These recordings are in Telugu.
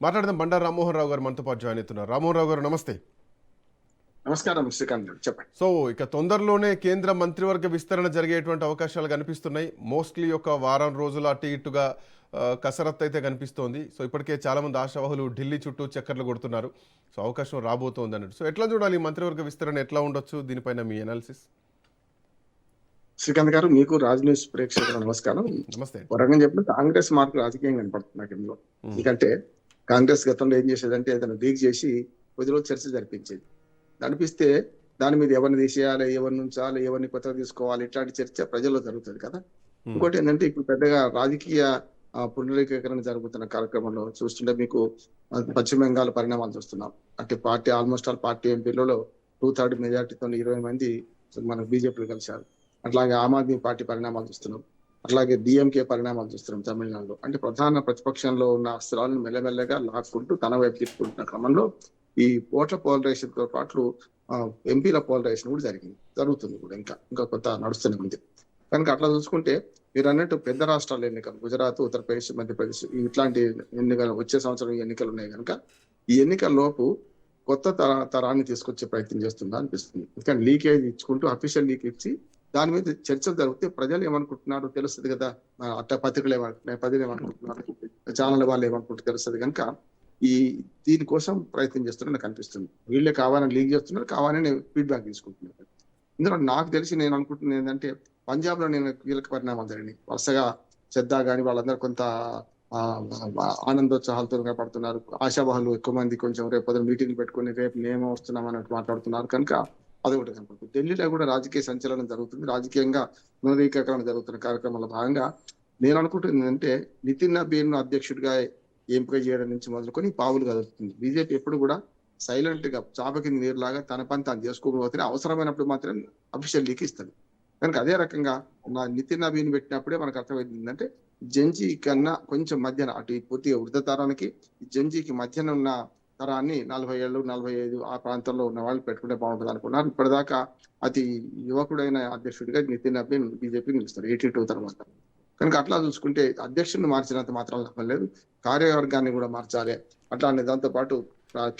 మాట్లాడదాం. బండారు రామ్మోహన్ రావు గారు మనతో పాటు జాయిన్ అవుతున్నారు. రామ్మోహన్ రావు గారు నమస్తే. నమస్కారం శ్రీకాంత్ గారు, చెప్పండి. సో ఇక తొందరలోనే కేంద్ర మంత్రివర్గ విస్తరణ జరిగేటువంటి అవకాశాలు కనిపిస్తున్నాయి. మోస్ట్లీ ఒక వారం రోజులు అటు ఇటుగా కసరత్తు అయితే కనిపిస్తోంది. సో ఇప్పటికే చాలామంది ఆశావహులు ఢిల్లీ చుట్టూ చక్కర్లు కొడుతున్నారు. సో అవకాశం రాబోతోంది అన్నట్టు. సో ఎట్లా చూడాలి మంత్రివర్గ విస్తరణ, ఎట్లా ఉండొచ్చు, దీనిపైన మీ అనాలిసిస్? శ్రీకాంత్ గారు, మీకు రాజ్ న్యూస్ ప్రేక్షకులు నమస్కారం. నమస్తే. వరంగా చెప్పిన కాంగ్రెస్ మార్పు రాజకీయం కనపడుతుంది నాకు ఇందులో. ఎందుకంటే కాంగ్రెస్ గతంలో ఏం చేసేదంటే ఏదైనా లీక్ చేసి కొద్దిలో చర్చ జరిపించేది. నడిపిస్తే దాని మీద ఎవరిని తీసేయాలి, ఎవరిని ఉంచాలి, ఎవరిని కొత్తగా తీసుకోవాలి, ఇట్లాంటి చర్చ ప్రజల్లో జరుగుతుంది కదా. ఇంకోటి ఏంటంటే ఇప్పుడు పెద్దగా రాజకీయ పునరీకరణ జరుగుతున్న కార్యక్రమంలో చూస్తుంటే మీకు పశ్చిమ బెంగాల్ పరిణామాలు చూస్తున్నాం. అంటే పార్టీ ఆల్మోస్ట్ ఆల్ పార్టీ ఎంపీలలో 2/3 మెజార్టీతో 20 మంది మనకు బీజేపీలో కలిశారు. అట్లాగే ఆమ్ ఆద్మీ పార్టీ పరిణామాలు చూస్తున్నాం. అట్లాగే డిఎంకే పరిణామాలు చూస్తున్నాం తమిళనాడులో. అంటే ప్రధాన ప్రతిపక్షంలో ఉన్న అస్త్రాలను మెల్లమెల్లగా లాక్కుంటూ తన వైపు తీసుకుంటున్న క్రమంలో ఈ ఓట్ల పోలరైజేషన్ తో పాటు ఎంపీల పోలరైజేషన్ కూడా జరుగుతుంది కూడా ఇంకా కొంత నడుస్తూనే ఉంది. కనుక అట్లా చూసుకుంటే మీరు అన్నట్టు పెద్ద రాష్ట్రాల ఎన్నికలు, గుజరాత్, ఉత్తరప్రదేశ్, మధ్యప్రదేశ్ ఇట్లాంటి ఎన్నికలు వచ్చే సంవత్సరం ఎన్నికలు ఉన్నాయి కనుక ఈ ఎన్నికల లోపు కొత్త తరాన్ని తీసుకొచ్చే ప్రయత్నం చేస్తుందా అనిపిస్తుంది. ఎందుకంటే లీకేజ్ ఇచ్చుకుంటూ అఫీషియల్ లీక్ ఇచ్చి దాని మీద చర్చలు జరిగితే ప్రజలు ఏమనుకుంటున్నారు తెలుస్తుంది కదా. అట్ట పత్రికలు ప్రజలు ఏమనుకుంటున్నారు, ఛానల్ వాళ్ళు ఏమనుకుంటారు తెలుస్తుంది. కనుక దీనికోసం ప్రయత్నం చేస్తున్నారు నాకు అనిపిస్తుంది. వీళ్ళే కావాలని లీక్ చేస్తున్నారు, కావాలని ఫీడ్బ్యాక్ తీసుకుంటున్నారు. ఇందులో నాకు తెలిసి నేను అనుకుంటున్నది ఏంటంటే పంజాబ్ లో నేను కీలక పరిణామాలు జరిగినాయి. వరుసగా చెద్దా గాని వాళ్ళందరూ కొంత ఆనందోత్సాహాలతో పడుతున్నారు. ఆశావాహులు ఎక్కువ మంది కొంచెం రేపు పొద్దున మీటింగ్లు పెట్టుకుని రేపు మేము వస్తున్నాం అన్నట్టు మాట్లాడుతున్నారు. కనుక అదొకటి కనపడుతుంది. ఢిల్లీలో కూడా రాజకీయ సంచలనం జరుగుతుంది. రాజకీయంగా పునరీకరణ జరుగుతున్న కార్యక్రమంలో భాగంగా నేను అనుకుంటుంది ఏంటంటే నితిన్ నబీన్ అధ్యక్షుడిగా ఎంపిక చేయడం నుంచి మొదలుకొని పావులు కదులుతుంది. బీజేపీ ఎప్పుడు కూడా సైలెంట్ గా చాప కింద నీరులాగా తన పని తాను చేసుకోకపోతే అవసరమైనప్పుడు మాత్రం అఫీషియల్ లీక్ ఇస్తుంది. కనుక అదే రకంగా నితిన్ నబీన్ పెట్టినప్పుడే మనకు అర్థమైందంటే జంజీ కన్నా కొంచెం మధ్యన అటు పూర్తిగా వృద్ధ తరానికి జంజీకి మధ్యన ఉన్న తరాన్ని 40 ఏళ్ళు 45 ఆ ప్రాంతంలో ఉన్న వాళ్ళు పెట్టుకుంటే బాగుంటుంది అనుకున్నారు. ఇప్పటిదాకా అతి యువకుడైన అధ్యక్షుడిగా నితిన్ నబీన్ బీజేపీ నిలుస్తారు 82 తర్వాత. కనుక అట్లా చూసుకుంటే అధ్యక్షుడిని మార్చినంత మాత్రం లాభం లేదు, కార్యవర్గాన్ని కూడా మార్చాలి. అట్లానే దాంతో పాటు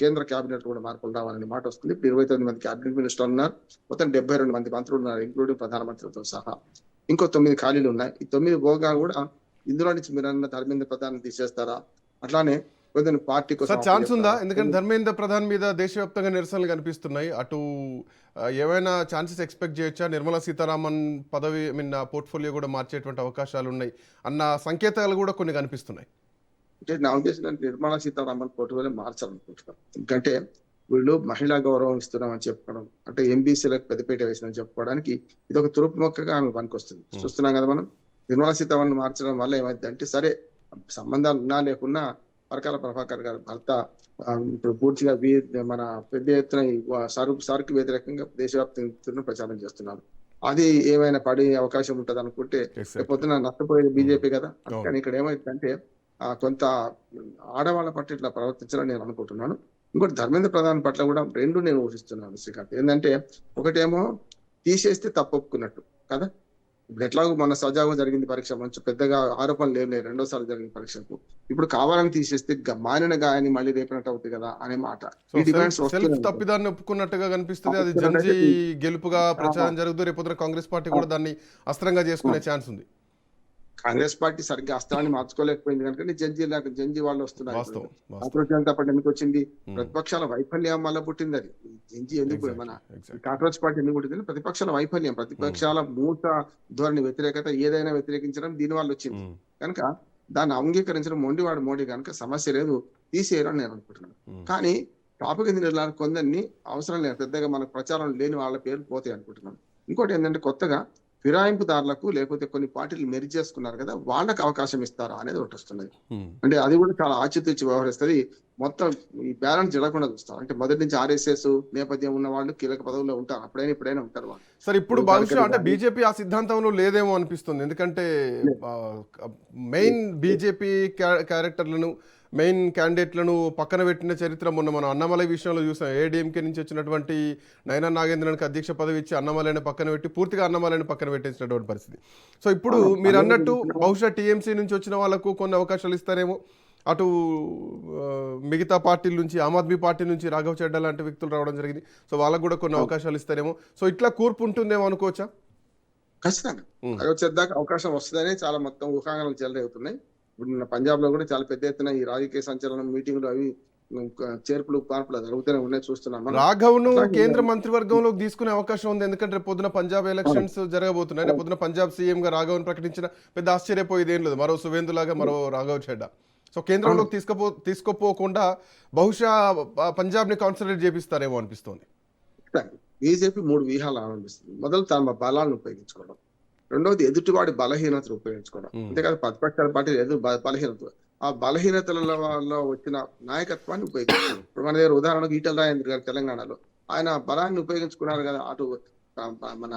కేంద్ర కేబినెట్ కూడా మార్పులు రావాలనే మాట వస్తుంది. ఇప్పుడు 29 మంది కేబినెట్ మినిస్టర్లు ఉన్నారు, మొత్తం 72 మంది మంత్రులు ఉన్నారు, ఇంక్లూడింగ్ ప్రధానమంత్రితో సహా. ఇంకో 9 ఖాళీలు ఉన్నాయి. ఈ 9 పోగా కూడా ఇందులో నుంచి మీరు అన్న ధర్మేంద్ర ప్రధాన్ తీసేస్తారా? అట్లానే కొంచెం పార్టీ కోసం ఛాన్స్ ఉందా? ఎందుకంటే ధర్మేంద్ర ప్రధాన్ మీద దేశవ్యాప్తంగా నిరసనలు కనిపిస్తున్నాయి. అటు ఏమైనా ఛాన్సెస్ ఎక్స్పెక్ట్ చేయొచ్చా? నిర్మలా సీతారామన్ పదవి పోర్ట్ఫోలియో కూడా మార్చేటువంటి అవకాశాలు ఉన్నాయి అన్న సంకేతాలు కూడా కొన్ని కనిపిస్తున్నాయి. అంటే నా ఉద్దేశం నిర్మలా సీతారామన్ పోర్ట్ఫోలియో మార్చాలనుకుంటున్నాను. ఎందుకంటే వీళ్ళు మహిళా గౌరవం ఇస్తున్నామని చెప్పుకోవడం, అంటే ఎంబీసీలకు పెద్దపీట వేసిందని చెప్పుకోవడానికి ఇది ఒక తురుపు మొక్కగా ఆమె పనికొస్తుంది. చూస్తున్నాం కదా మనం. నిర్మలా సీతారామన్ మార్చడం వల్ల ఏమైంది అంటే సరే సంబంధాలు ఉన్నా లేకున్నా పరకాల ప్రభాకర్ గారు భర్త ఇప్పుడు పూర్తిగా మన పెద్ద ఎత్తున సార్కి వ్యతిరేకంగా దేశవ్యాప్తంగా ప్రచారం చేస్తున్నారు. అది ఏమైనా పడే అవకాశం ఉంటది అనుకుంటే పొద్దున నష్టపోయేది బీజేపీ కదా. కానీ ఇక్కడ ఏమైందంటే కొంత ఆడవాళ్ళ పట్ల ఇట్లా ప్రవర్తించాలని నేను అనుకుంటున్నాను. ఇంకోటి ధర్మేంద్ర ప్రధాన్ పట్ల కూడా రెండు నేను ఊహిస్తున్నాను శ్రీకాంత్. ఏంటంటే ఒకటేమో తీసేస్తే తప్పొప్పుకున్నట్టు కదా. ఇప్పుడు ఎట్లాగో మన సజావుగా జరిగింది పరీక్ష, మంచి పెద్దగా ఆరోపణలు లేవు, రెండోసారి జరిగిన పరీక్షకు. ఇప్పుడు కావాలని తీసేస్తే మానిన గాయాన్ని మళ్ళీ రేపినట్టు అవుతుంది కదా అనే మాట. తప్పిదాన్ని ఒప్పుకున్నట్టుగా కనిపిస్తుంది. అది జంజీ గెలుపుగా ప్రచారం జరుగుతూ రేపు కాంగ్రెస్ పార్టీ కూడా దాన్ని అస్త్రంగా చేసుకునే ఛాన్స్ ఉంది. కాంగ్రెస్ పార్టీ సరిగ్గా అస్త్రాన్ని మార్చుకోలేకపోయింది కనుక జంజీ వాళ్ళు వస్తున్నారు. కాంగ్రెస్ జనతా పార్టీ ఎందుకు వచ్చింది? ప్రతిపక్షాల వైఫల్యం వల్ల పుట్టింది. అది జంజీ ఎందుకు మన కాంగ్రెస్ పార్టీ ఎందుకు పుట్టింది? ప్రతిపక్షాల వైఫల్యం, ప్రతిపక్షాల మూత ధోరణి, వ్యతిరేకత ఏదైనా వ్యతిరేకించడం దీని వల్ల వచ్చింది. కనుక దాన్ని అంగీకరించడం మొండివాడు మోడీ కనుక సమస్య లేదు, తీసేయరని నేను అనుకుంటున్నాను. కానీ టాపిక్ ఎందుకు కొందరిని అవసరం లేదు, పెద్దగా మనకు ప్రచారం లేని వాళ్ళ పేర్లు పోతాయి అనుకుంటున్నాను. ఇంకోటి ఏంటంటే కొత్తగా ఫిరాయింపుదారులకు లేకపోతే కొన్ని పార్టీలు మెరిజ్ చేసుకున్నారు కదా, వాళ్ళకి అవకాశం ఇస్తారా అనేది ఒకటి వస్తున్నది. అంటే అది కూడా చాలా ఆచితూచి వ్యవహరిస్తుంది. మొత్తం ఈ బ్యాలెన్స్ జరగకుండా చూస్తారు. అంటే మొదటి నుంచి ఆర్ఎస్ఎస్ నేపథ్యం ఉన్న వాళ్ళు కీలక పదవుల్లో ఉంటారు, ఇప్పుడైనా ఉంటారు వాళ్ళు. సార్ ఇప్పుడు బహుశా అంటే బీజేపీ ఆ సిద్ధాంతంలో లేదేమో అనిపిస్తుంది. ఎందుకంటే మెయిన్ బీజేపీ క్యారెక్టర్లను, మెయిన్ క్యాండిడేట్లను పక్కన పెట్టిన చరిత్ర మొన్న మనం అన్నమలై విషయంలో చూసాం. ఏడీఎంకే నుంచి వచ్చినటువంటి నయనా నాగేంద్రన్కి అధ్యక్ష పదవి ఇచ్చి అన్నమలైని పక్కన పెట్టి పూర్తిగా అన్నమలైని పక్కన పెట్టేసినటువంటి పరిస్థితి. సో ఇప్పుడు మీరు అన్నట్టు బహుశా టీఎంసీ నుంచి వచ్చిన వాళ్ళకు కొన్ని అవకాశాలు ఇస్తారేమో, అటు మిగతా పార్టీల నుంచి ఆమ్ ఆద్మీ పార్టీ నుంచి రాఘవ్ చెడ్డా లాంటి వ్యక్తులు రావడం జరిగింది. సో వాళ్ళకు కూడా కొన్ని అవకాశాలు ఇస్తారేమో. సో ఇట్లా కూర్పు ఉంటుందేమో అనుకోవచ్చా? ఖచ్చితంగా వచ్చేదాకా అవకాశం వస్తుందని చాలా మొత్తం ఊహాగానాలు చెలరేగుతున్నాయి. ఇప్పుడు నిన్న పంజాబ్ లో కూడా చాలా పెద్ద ఎత్తున ఈ రాజకీయ సంచలనం మీటింగ్లు అవి చేర్పులు మార్పులు జరుగుతూనే ఉన్నాయి, చూస్తున్నాం మనం. రాఘవ్ ను అట్లాగే కేంద్ర మంత్రివర్గంలోకి తీసుకునే అవకాశం ఉంది. ఎందుకంటే రేపు పొద్దున పంజాబ్ ఎలక్షన్స్ జరగబోతున్నాయి. రేపు పొద్దున పంజాబ్ సీఎం గా రాఘవ్ ప్రకటించిన పెద్ద ఆశ్చర్యపోయేది ఏం లేదు. మరో సువేందు లాగా మరో రాఘవ్ చెడ్డా. సో కేంద్రంలోకి తీసుకోపోకుండా బహుశా పంజాబ్ ని కాన్సన్ట్రేట్ చేపిస్తారేమో అనిపిస్తోంది. బీజేపీ 3 వ్యూహాలు ఆరంభిస్తుంది. మొదలు తమ బలాలను ఉపయోగించుకోవడం, రెండవది ఎదుటివాడి బలహీనతను ఉపయోగించుకోవడం. అంతేకాదు ప్రతిపక్షాల పార్టీలు ఎదురు బలహీనత, ఆ బలహీనతలలో వచ్చిన నాయకత్వాన్ని ఉపయోగించుకోవడం. ఇప్పుడు మన దగ్గర ఉదాహరణకు ఈటల రాజేంద్ర గారు తెలంగాణలో ఆయన బలాన్ని ఉపయోగించుకున్నారు కదా. అటు మన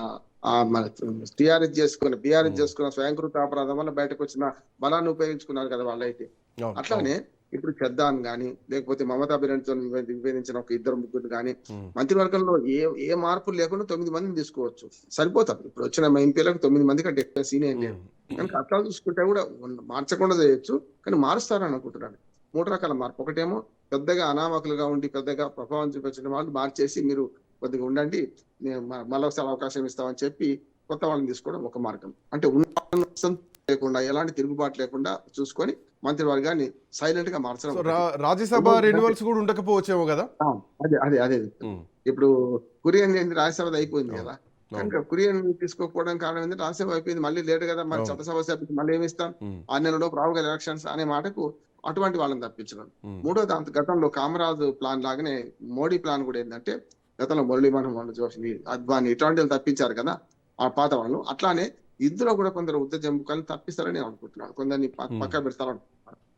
టీఆర్ఎస్ చేసుకున్న బీఆర్ఎస్ చేసుకున్న స్వయంకృత అపరాధం వల్ల బయటకు వచ్చిన బలాన్ని ఉపయోగించుకున్నారు కదా వాళ్ళైతే. అట్లానే ఇప్పుడు చెద్దాన్ గాని లేకపోతే మమతా బెనర్జీతో విభేదించిన ఒక 2-3 గాని మంత్రివర్గంలో ఏ మార్పులు లేకుండా 9 మందిని తీసుకోవచ్చు, సరిపోతారు. ఇప్పుడు వచ్చిన ఎంపీలకు 9 మంది కంటే ఎక్కువ సీనియర్ లేదు కనుక అట్లా చూసుకుంటే కూడా మార్చకుండా చేయొచ్చు, కానీ మారుస్తారని అనుకుంటున్నాను. 3 రకాల మార్పు. ఒకటేమో పెద్దగా అనామకులుగా ఉండి పెద్దగా ప్రభావం చూపించిన వాళ్ళు మార్చేసి మీరు కొద్దిగా ఉండండి, మళ్ళొకసారి అవకాశం ఇస్తామని చెప్పి కొత్త వాళ్ళని తీసుకోవడం ఒక మార్గం. అంటే ఉన్న లేకుండా ఎలాంటి తిరుగుబాటు లేకుండా చూసుకొని మంత్రివర్గాన్ని సైలెంట్ గా మార్చడం. రాజ్యసభ రెన్యువల్స్ కూడా ఉండకపోవచ్చేమో కదా. అదే ఇప్పుడు కురియన్ రాజ్యసభ అయిపోయింది కదా, కనుక కురియన్ తీసుకోకపోవడం కారణం ఏంటంటే రాజ్యసభ అయిపోయింది, మళ్ళీ లేట్ కదా, మరి చట్టసభ సభ్యులు మళ్ళీ ఏమి ఇస్తాం, 6 నెలల్లో రావు ఎలక్షన్స్ అనే మాటకు అటువంటి వాళ్ళని తప్పించడం. మూడోది గతంలో కామరాజు ప్లాన్ లాగానే మోడీ ప్లాన్ కూడా ఏంటంటే గతంలో మురళీ మనోహర్ జోషి, అద్వానీ ఇటువంటి వాళ్ళు తప్పించారు కదా ఆ పాత వాళ్ళు. అట్లానే ఇందులో కూడా కొందరు ఉద్ద జంపుకాలను తప్పిస్తారని నేను అనుకుంటున్నాను, కొందరిని పక్క పెడతారని.